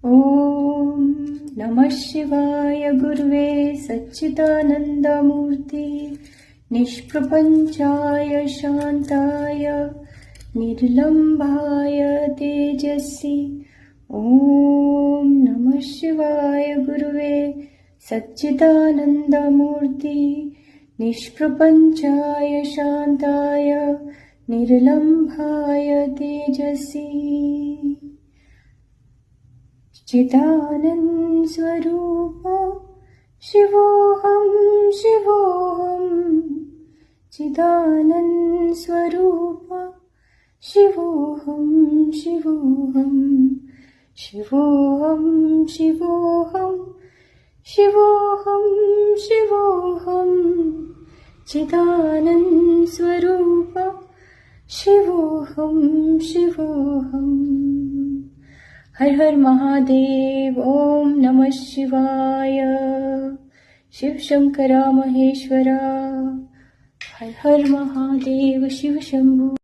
ॐ नमः शिवाय गुरुवे सच्चिदानन्दमूर्ति निष्प्रपञ्चाय शान्ताय निर्लम्भाय तेजस्वी। ॐ नमः शिवाय गुरुवे सच्चिदानन्दमूर्ति निष्प्रपञ्चाय शान्ताय निर्लम्भाय तेजस्वी। चिदानन्द स्वरूप शिवोऽहं शिवोऽहं चिदानन्द स्वरूप शिवोऽहं शिवोऽहं शिवोऽहं शिवोऽहं शिवोऽहं शिवोऽहं चिदानन्द स्वरूप शिवोऽहं शिवोऽहं। हर हर महादेव। ओम नमः शिवाय। शिव शंकरा महेश्वरा। हर हर महादेव शिव शंभु।